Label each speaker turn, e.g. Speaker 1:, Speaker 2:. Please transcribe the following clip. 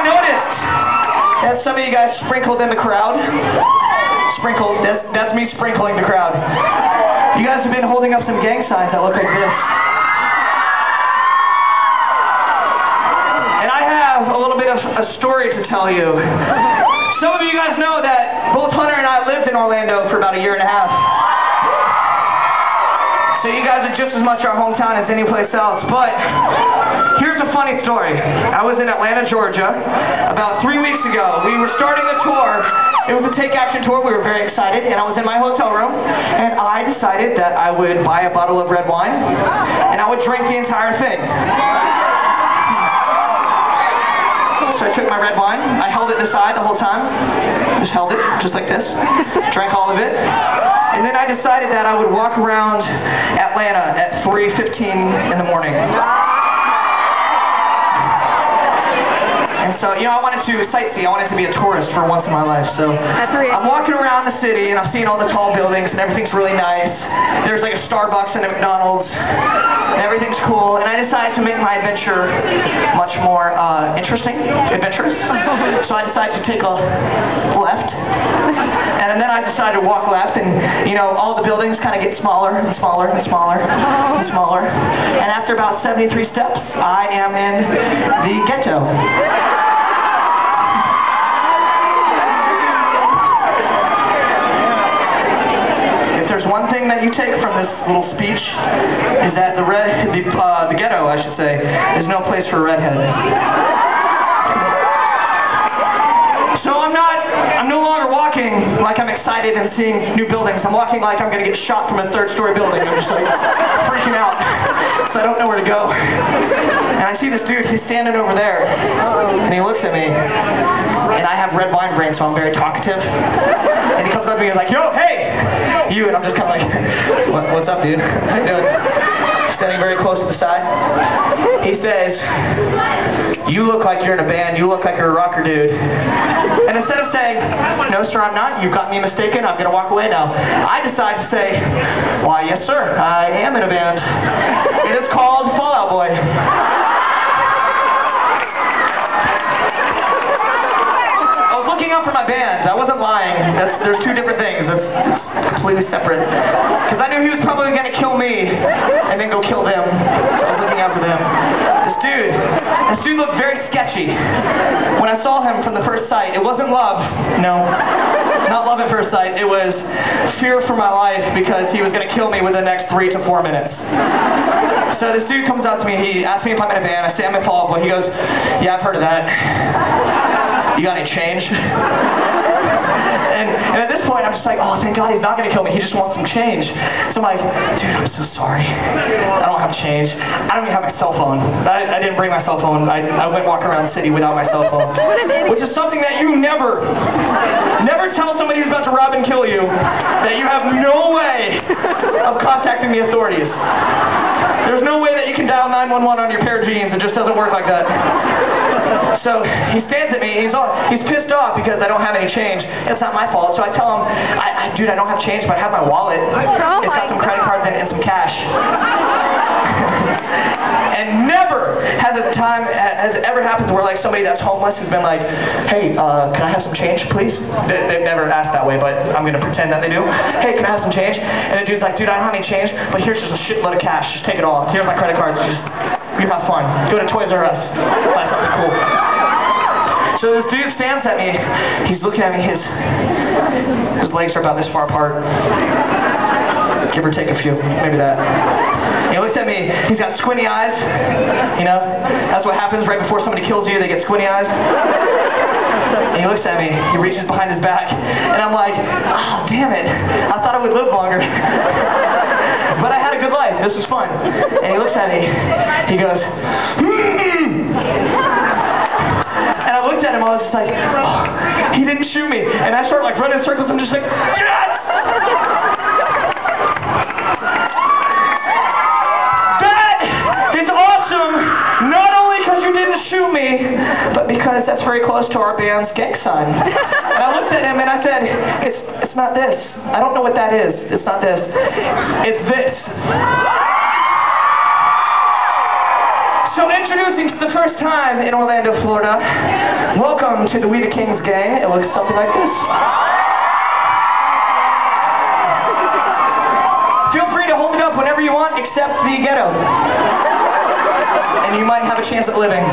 Speaker 1: noticed that some of you guys sprinkled in the crowd. Sprinkled, that's me sprinkling the crowd. You guys have been holding up some gang signs that look like this. And I have a little bit of a story to tell you. Some of you guys know that both Hunter and I lived in Orlando for about a year and a half. So you guys are just as much our hometown as any place else. But here's a funny story. I was in Atlanta, Georgia, about 3 weeks ago. We were starting a tour. It was a Take Action tour. We were very excited, and I was in my hotel room, and I decided that I would buy a bottle of red wine, and I would drink the entire thing. So I took my red wine. I held it aside the whole time. Just held it, just like this. Drank all of it. And then I decided that I would walk around Atlanta at 3:15 in the morning. And so, you know, I wanted to sightsee. I wanted to be a tourist for once in my life. So I'm walking around the city, and I'm seeing all the tall buildings, and everything's really nice. There's like a Starbucks and a McDonald's, and everything's cool. And I decided to make my adventure much more adventurous. So I decided to take a left. And then I decided to walk left, and, you know, all the buildings kind of get smaller and smaller and smaller and smaller. And after about 73 steps, I am in the ghetto. If there's one thing that you take from this little speech, is that the ghetto, I should say, is no place for a redhead. So I'm no longer walking like I'm excited and seeing new buildings. I'm walking like I'm going to get shot from a third-story building. I'm just like freaking out. So I don't know where to go. And I see this dude, he's standing over there. And he looks at me. And I have red wine brain, so I'm very talkative. And he comes up to me and he's like, yo, hey! You, and I'm just kind of like, what's up, dude? How you doing? Standing very close to the side. He says, you look like you're in a band, you look like you're a rocker, dude. And instead of saying, no sir, I'm not, you've got me mistaken, I'm going to walk away now, I decide to say, why, yes sir, I am in a band. It is called Fall Out Boy. I was looking out for my band. I wasn't lying. There's two different things. It's completely separate. Because I knew he was probably going to kill me and then go kill them. So I was looking out for them. This dude looked very sketchy. When I saw him from the first sight, it wasn't love. No. Not love at first sight. It was fear for my life because he was going to kill me within the next 3 to 4 minutes. So this dude comes up to me. He asks me if I'm in a band. I say I'm in Fall Out Boy. He goes, yeah, I've heard of that. You got any change? And at this point, I'm just like, oh, thank God he's not going to kill me. He just wants some change. So I'm like, dude, I'm so sorry. I don't have change. I don't even have my cell phone. I didn't bring my cell phone. I went walking around the city without my cell phone. Which is something that you never tell somebody who's about to rob and kill you that you have no way of contacting the authorities. There's no way that you can dial 911 on your pair of jeans. It just doesn't work like that. So he stands at me, he's pissed off because I don't have any change. It's not my fault. So I tell him, dude, I don't have change, but I have my wallet. It's got some credit cards in it and some cash. And never has it ever happened where like somebody that's homeless has been like, hey, can I have some change, please? They've never asked that way, but I'm going to pretend that they do. Hey, can I have some change? And the dude's like, dude, I don't have any change, but here's just a shitload of cash. Just take it all. Here's my credit cards. You have fun. Go to Toys R Us. Buy something cool. So this dude stands at me. He's looking at me. His legs are about this far apart. Give or take a few. Maybe that. He looks at me. He's got squinty eyes. You know? That's what happens right before somebody kills you. They get squinty eyes. And he looks at me. He reaches behind his back. And I'm like, oh, damn it. I thought I would live longer. But I had a good life. This was fun. And he looks at me. He goes, And I looked at him, I was just like, oh, he didn't shoot me. And I started like running in circles, I'm just like, yes! That is awesome! Not only because you didn't shoot me, but because that's very close to our band's gang sign. And I looked at him and I said, it's not this. I don't know what that is. It's not this. It's this. So introduce Introducing for the first time in Orlando, Florida, welcome to the We the Kings gang. It looks something like this. Feel free to hold it up whenever you want, except the Ghetto. And you might have a chance at living.